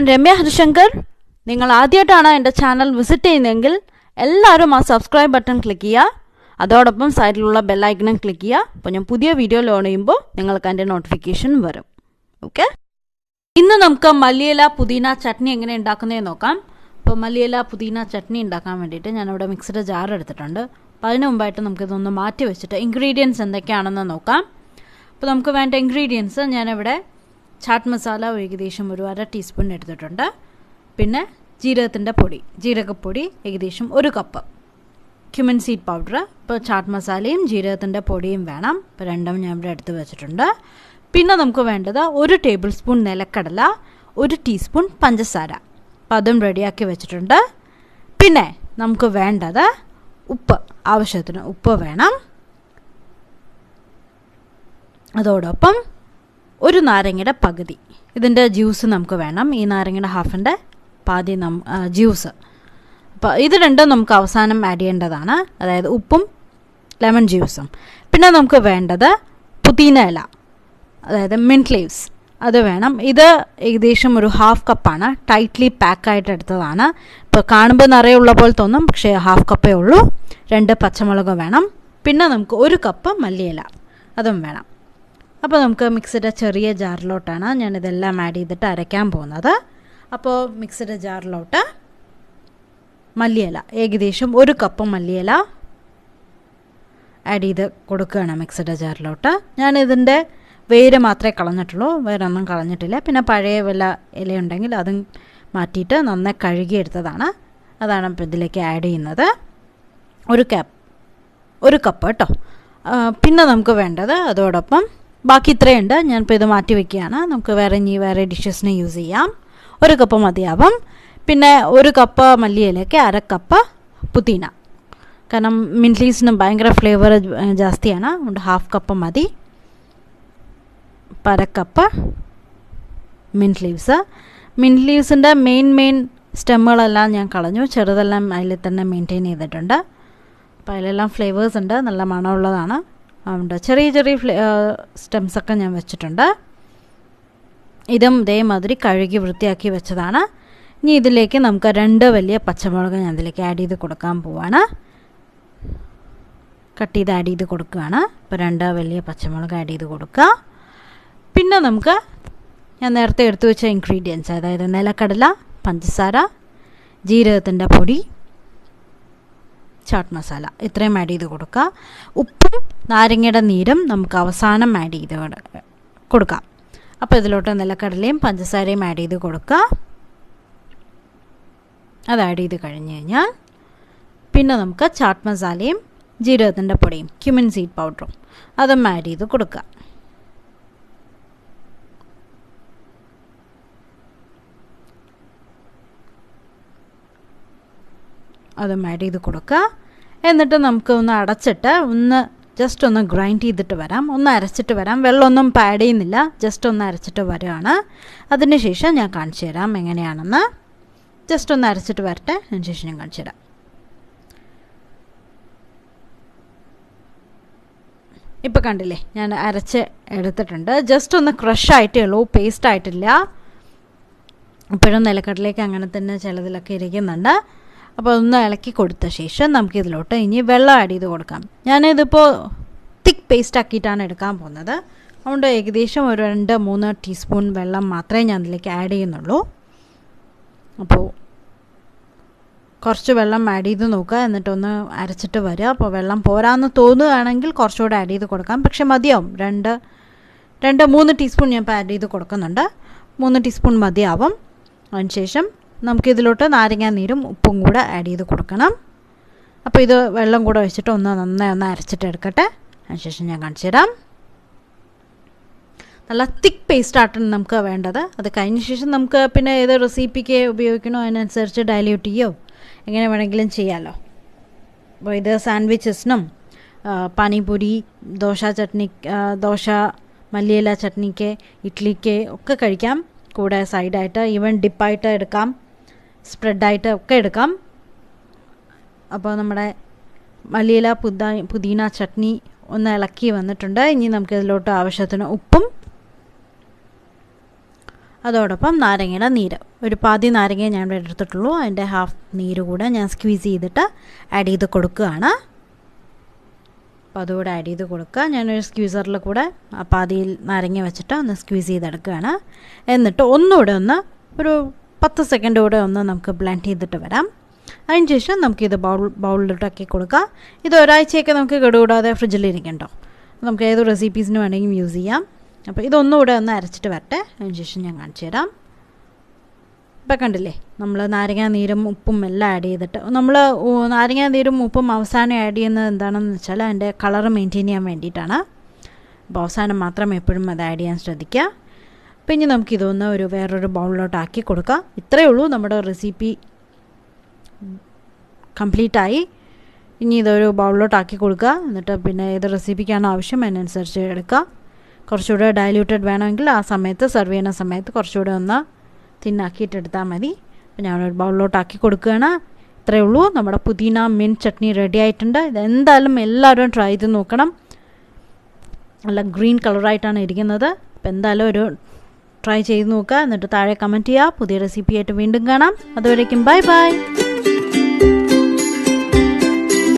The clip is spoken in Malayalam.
ഞാൻ രമ്യ ഹരിശങ്കർ. നിങ്ങൾ ആദ്യമായിട്ടാണ് എൻ്റെ ചാനൽ വിസിറ്റ് ചെയ്യുന്നതെങ്കിൽ എല്ലാവരും ആ സബ്സ്ക്രൈബ് ബട്ടൺ ക്ലിക്ക് ചെയ്യുക. അതോടൊപ്പം സൈഡിലുള്ള ബെല്ലൈക്കണും ക്ലിക്ക് ചെയ്യുക. അപ്പോൾ ഞാൻ പുതിയ വീഡിയോ ലോഡ് ചെയ്യുമ്പോൾ നിങ്ങൾക്ക് അതിൻ്റെ നോട്ടിഫിക്കേഷൻ വരും. ഓക്കെ, ഇന്ന് നമുക്ക് മല്ലിയില പുതിന ചട്നി എങ്ങനെ ഉണ്ടാക്കുന്നതെന്ന് നോക്കാം. അപ്പോൾ മല്ലിയില പുതിന ചട്നി ഉണ്ടാക്കാൻ വേണ്ടിയിട്ട് ഞാനിവിടെ മിക്സിയുടെ ജാർ എടുത്തിട്ടുണ്ട്. അപ്പോൾ അതിന് മുമ്പായിട്ട് നമുക്കിതൊന്ന് മാറ്റി വെച്ചിട്ട് ഇൻഗ്രീഡിയൻസ് എന്തൊക്കെയാണെന്ന് നോക്കാം. അപ്പോൾ നമുക്ക് വേണ്ട ഇൻഗ്രീഡിയൻസ് ഞാനിവിടെ ചാട്ട് മസാല ഏകദേശം ഒരു 1/2 ടീസ്പൂൺ എടുത്തിട്ടുണ്ട്. പിന്നെ ജീരകപ്പൊടി ഏകദേശം 1 കപ്പ്, ക്യുമിൻ സീഡ് പൗഡർ, ഇപ്പോൾ ചാട്ട് മസാലയും ജീരകത്തിൻ്റെ പൊടിയും വേണം. ഇപ്പോൾ രണ്ടും ഞാൻ ഇവിടെ എടുത്ത് വെച്ചിട്ടുണ്ട്. പിന്നെ നമുക്ക് വേണ്ടത് 1 ടേബിൾ സ്പൂൺ നിലക്കടല, 1 ടീസ്പൂൺ പഞ്ചസാര, അപ്പോൾ അതും റെഡിയാക്കി വെച്ചിട്ടുണ്ട്. പിന്നെ നമുക്ക് വേണ്ടത് ഉപ്പ്, ആവശ്യത്തിന് ഉപ്പ് വേണം. അതോടൊപ്പം 1 നാരങ്ങയുടെ പകുതി, ഇതിൻ്റെ ജ്യൂസ് നമുക്ക് വേണം. ഈ നാരങ്ങയുടെ ഹാഫിൻ്റെ പാതി ജ്യൂസ്. അപ്പോൾ ഇത് രണ്ടും നമുക്ക് അവസാനം ആഡ് ചെയ്യേണ്ടതാണ്, അതായത് ഉപ്പും ലെമൺ ജ്യൂസും. പിന്നെ നമുക്ക് വേണ്ടത് പുതിന ഇല, അതായത് മിൻറ്റ് ലീവ്സ്, അത് വേണം. ഇത് ഏകദേശം ഒരു 1/2 കപ്പാണ്, ടൈറ്റ്ലി പാക്കായിട്ട് എടുത്തതാണ്. ഇപ്പോൾ കാണുമ്പോൾ നിറയുള്ള പോലെ തോന്നും, പക്ഷേ 1/2 കപ്പേ ഉള്ളൂ. 2 പച്ചമുളക് വേണം. പിന്നെ നമുക്ക് 1 കപ്പ് മല്ലിയില, അതും വേണം. അപ്പോൾ നമുക്ക് മിക്സിയുടെ ചെറിയ ജാറിലോട്ടാണ് ഞാനിതെല്ലാം ആഡ് ചെയ്തിട്ട് അരയ്ക്കാൻ പോകുന്നത്. അപ്പോൾ മിക്സിയുടെ ജാറിലോട്ട് മല്ലിയില, ഏകദേശം 1 കപ്പ് മല്ലിയില ആഡ് ചെയ്ത് കൊടുക്കുകയാണ് മിക്സിയുടെ ജാറിലോട്ട്. ഞാനിതിൻ്റെ വേര് മാത്രമേ കളഞ്ഞിട്ടുള്ളൂ, വേറെ ഒന്നും കളഞ്ഞിട്ടില്ല. പിന്നെ പഴയ വല്ല ഇലയുണ്ടെങ്കിൽ അതും മാറ്റിയിട്ട് നന്നായി കഴുകിയെടുത്തതാണ്, അതാണ് ഇപ്പോൾ ഇതിലേക്ക് ആഡ് ചെയ്യുന്നത്. 1 കപ്പ് കേട്ടോ. പിന്നെ നമുക്ക് വേണ്ടത് അതോടൊപ്പം ബാക്കി ഇത്രയുണ്ട്, ഞാനിപ്പോൾ ഇത് മാറ്റി വയ്ക്കുകയാണ്. നമുക്ക് വേറെ ഡിഷസിന് യൂസ് ചെയ്യാം. 1 കപ്പ് മതിയാവും. പിന്നെ 1 കപ്പ് മല്ലിയിലേക്ക് 1/2 കപ്പ് പുതിന, കാരണം മിൻറ്റ് ലീവ്സിന് ഭയങ്കര ഫ്ലേവർ ജാസ്തിയാണ്, അതുകൊണ്ട് 1/2 കപ്പ് മതി. 1/2 കപ്പ് മിൻറ്റ് ലീവ്സിൻ്റെ മെയിൻ സ്റ്റെമ്മുകളെല്ലാം ഞാൻ കളഞ്ഞു, ചെറുതെല്ലാം അതിൽ തന്നെ മെയിൻറ്റെയിൻ ചെയ്തിട്ടുണ്ട്. അപ്പോൾ അതിലെല്ലാം ഫ്ലേവേഴ്സ് ഉണ്ട്, നല്ല മണമുള്ളതാണ്. അതുകൊണ്ട് ചെറിയ സ്റ്റെംസൊക്കെ ഞാൻ വെച്ചിട്ടുണ്ട്. ഇതും ഇതേമാതിരി കഴുകി വൃത്തിയാക്കി വെച്ചതാണ്. ഇനി ഇതിലേക്ക് നമുക്ക് 2 വലിയ പച്ചമുളക് ഞാൻ ഇതിലേക്ക് ആഡ് ചെയ്ത് കൊടുക്കാൻ പോവാണ്. കട്ട് ചെയ്ത് ആഡ് ചെയ്ത് കൊടുക്കുകയാണ്. ഇപ്പോൾ 2 വലിയ പച്ചമുളക് ആഡ് ചെയ്ത് കൊടുക്കുക. പിന്നെ നമുക്ക് ഞാൻ നേരത്തെ എടുത്തു വെച്ച ഇൻഗ്രീഡിയൻസ്, അതായത് നിലക്കടല, പഞ്ചസാര, ജീരകത്തിൻ്റെ പൊടി, ചാട്ട് മസാല, ഇത്രയും ആഡ് ചെയ്ത് കൊടുക്കുക. ഉപ്പും നാരങ്ങയുടെ നീരും നമുക്ക് അവസാനം ആഡ് ചെയ്ത് കൊടുക്കാം. അപ്പോൾ ഇതിലോട്ട് നിലക്കടലയും പഞ്ചസാരയും ആഡ് ചെയ്ത് കൊടുക്കുക. അത് ആഡ് ചെയ്ത് കഴിഞ്ഞ് കഴിഞ്ഞാൽ പിന്നെ നമുക്ക് ചാട്ട് മസാലയും ജീരകത്തിൻ്റെ പൊടിയും ക്യുമിൻ സീഡ് പൗഡറും അതും ആഡ് ചെയ്ത് കൊടുക്കുക. അതും ആഡ് ചെയ്ത് കൊടുക്കുക. എന്നിട്ട് നമുക്ക് ഒന്ന് അടച്ചിട്ട് ജസ്റ്റ് ഒന്ന് ഗ്രൈൻഡ് ചെയ്തിട്ട് വരാം, ഒന്ന് അരച്ചിട്ട് വരാം. വെള്ളമൊന്നും ആഡ് ചെയ്യുന്നില്ല, ജസ്റ്റ് ഒന്ന് അരച്ചിട്ട് വരികയാണ്. അതിന് ശേഷം ഞാൻ കാണിച്ചു തരാം എങ്ങനെയാണെന്ന്. ജസ്റ്റ് ഒന്ന് അരച്ചിട്ട് വരട്ടെ, അതിന് ശേഷം ഞാൻ കാണിച്ചു തരാം. ഇപ്പോൾ കണ്ടില്ലേ, ഞാൻ അരച്ച് എടുത്തിട്ടുണ്ട്. ജസ്റ്റ് ഒന്ന് ക്രഷ് ആയിട്ടേ ഉള്ളൂ, പേസ്റ്റ് ആയിട്ടില്ല. ഇപ്പോഴും നിലക്കടലേക്ക് അങ്ങനെ തന്നെ ചിലതിലൊക്കെ ഇരിക്കുന്നുണ്ട്. അപ്പോൾ ഒന്ന് ഇളക്കി കൊടുത്ത ശേഷം നമുക്കിതിലോട്ട് ഇനി വെള്ളം ആഡ് ചെയ്ത് കൊടുക്കാം. ഞാനിതിപ്പോൾ തിക്ക് പേസ്റ്റ് ആക്കിയിട്ടാണ് എടുക്കാൻ പോകുന്നത്, അതുകൊണ്ട് ഏകദേശം ഒരു 2-3 ടീസ്പൂൺ വെള്ളം മാത്രമേ ഞാൻ ഇതിലേക്ക് ആഡ് ചെയ്യുന്നുള്ളൂ. അപ്പോൾ കുറച്ച് വെള്ളം ആഡ് ചെയ്ത് നോക്കുക, എന്നിട്ടൊന്ന് അരച്ചിട്ട് വരിക. അപ്പോൾ വെള്ളം പോരാന്ന് തോന്നുകയാണെങ്കിൽ കുറച്ചുകൂടെ ആഡ് ചെയ്ത് കൊടുക്കാം, പക്ഷെ മതിയാവും. 2-3 ടീസ്പൂൺ ഞാൻ ഇപ്പോൾ ആഡ് ചെയ്ത് കൊടുക്കുന്നുണ്ട്. 3 ടീസ്പൂൺ മതിയാവും. അതിനുശേഷം നമുക്കിതിലോട്ട് നാരങ്ങാ നീരും ഉപ്പും കൂടെ ആഡ് ചെയ്ത് കൊടുക്കണം. അപ്പോൾ ഇത് വെള്ളം കൂടെ വെച്ചിട്ട് നന്നായി അരച്ചിട്ട് എടുക്കട്ടെ, അതിനുശേഷം ഞാൻ കാണിച്ചു തരാം. നല്ല തിക്ക് പേസ്റ്റ് ആയിട്ടാണ് നമുക്ക് വേണ്ടത്. അത് കഴിഞ്ഞ ശേഷം നമുക്ക് പിന്നെ ഏത് റെസിപ്പിക്ക് ഉപയോഗിക്കണോ അതിനനുസരിച്ച് ഡൈല്യൂട്ട് ചെയ്യോ എങ്ങനെ വേണമെങ്കിലും ചെയ്യാമല്ലോ. അപ്പോൾ ഇത് സാൻഡ്വിച്ചസിനും പാനിപൂരി, ദോശ മല്ലിയില ചട്നിക്ക്, ഇഡ്ഡലിക്ക് ഒക്കെ കഴിക്കാം. കൂടെ സൈഡായിട്ട് ഈവൻ ഡിപ്പായിട്ട് എടുക്കാം, സ്പ്രെഡായിട്ട് ഒക്കെ എടുക്കാം. അപ്പോൾ നമ്മുടെ മല്ലിയില പുതിന ചട്നി ഒന്ന് ഇളക്കി വന്നിട്ടുണ്ട്. ഇനി നമുക്കിതിലോട്ട് ആവശ്യത്തിന് ഉപ്പും അതോടൊപ്പം നാരങ്ങയുടെ നീര്, ഒരു പാതി നാരങ്ങ ഞാൻ ഇവിടെ എടുത്തിട്ടുള്ളൂ. അതിൻ്റെ ഹാഫ് നീര് കൂടെ ഞാൻ സ്ക്വീസ് ചെയ്തിട്ട് ആഡ് ചെയ്ത് കൊടുക്കുകയാണ്. അപ്പോൾ അതുകൂടെ ആഡ് ചെയ്ത് കൊടുക്കുക. ഞാനൊരു സ്ക്വീസറിൽ കൂടെ ആ പാതിയിൽ നാരങ്ങ വെച്ചിട്ട് ഒന്ന് സ്ക്വീസ് ചെയ്തെടുക്കുകയാണ്. എന്നിട്ട് ഒന്നുകൂടെ ഒരു 10 സെക്കൻഡ് കൂടെ നമുക്ക് ബ്ലെൻഡ് ചെയ്തിട്ട് വരാം. അതിന് ശേഷം നമുക്കിത് ബൗളിലോട്ടാക്കി കൊടുക്കാം. ഇത് ഒരാഴ്ചയൊക്കെ നമുക്ക് കേടുകൂടാതെ ഫ്രിഡ്ജിലിരിക്കണ്ടോ, നമുക്ക് ഏത് റെസിപ്പീസിന് വേണമെങ്കിലും യൂസ് ചെയ്യാം. അപ്പോൾ ഇതൊന്നുകൂടെ അരച്ചിട്ട് വരട്ടെ. അതിന് ശേഷം ഞാൻ കാണിച്ചു തരാം. ഇപ്പം കണ്ടില്ലേ, നമ്മൾ നാരങ്ങാ നീരും ഉപ്പും എല്ലാം ആഡ് ചെയ്തിട്ട്, നമ്മൾ നാരങ്ങാ നീരും ഉപ്പും അവസാനം ആഡ് ചെയ്യുന്നത് എന്താണെന്ന് വെച്ചാൽ അതിൻ്റെ കളറ് മെയിൻറ്റെയിൻ ചെയ്യാൻ വേണ്ടിയിട്ടാണ്. അപ്പോൾ അവസാനം മാത്രം എപ്പോഴും അത് ആഡ് ചെയ്യാൻ ശ്രദ്ധിക്കുക. അപ്പോൾ ഇനി നമുക്കിതൊന്ന് വേറൊരു ബൗളിലോട്ടാക്കി കൊടുക്കാം. ഇത്രയേ ഉള്ളൂ, നമ്മുടെ റെസിപ്പി കംപ്ലീറ്റായി. ഇനി ഇതൊരു ബൗളിലോട്ടാക്കി കൊടുക്കുക. എന്നിട്ട് പിന്നെ ഏത് റെസിപ്പിക്കാണോ ആവശ്യം അതിനനുസരിച്ച് എടുക്കുക. കുറച്ചുകൂടെ ഡയല്യൂട്ടഡ് വേണമെങ്കിൽ ആ സമയത്ത് സെർവ് ചെയ്യുന്ന സമയത്ത് കുറച്ചുകൂടെ തിന്നാക്കിയിട്ടെടുത്താൽ മതി. അപ്പോൾ ഞാനൊരു ബൗളിലോട്ടാക്കി കൊടുക്കുകയാണ്. ഇത്രയേ ഉള്ളൂ, നമ്മുടെ പുതിന മിൻറ്റ് ചട്നി റെഡി ആയിട്ടുണ്ട്. ഇതെന്തായാലും എല്ലാവരും ട്രൈ ചെയ്ത് നോക്കണം. നല്ല ഗ്രീൻ കളറായിട്ടാണ് ഇരിക്കുന്നത്. അപ്പോൾ എന്തായാലും ട്രൈ ചെയ്ത് നോക്കുക. എന്നിട്ട് താഴെ കമൻറ്റ് ചെയ്യുക. പുതിയ റെസിപ്പിയായിട്ട് വീണ്ടും കാണാം. അതുവരേക്കും ബൈ ബൈ.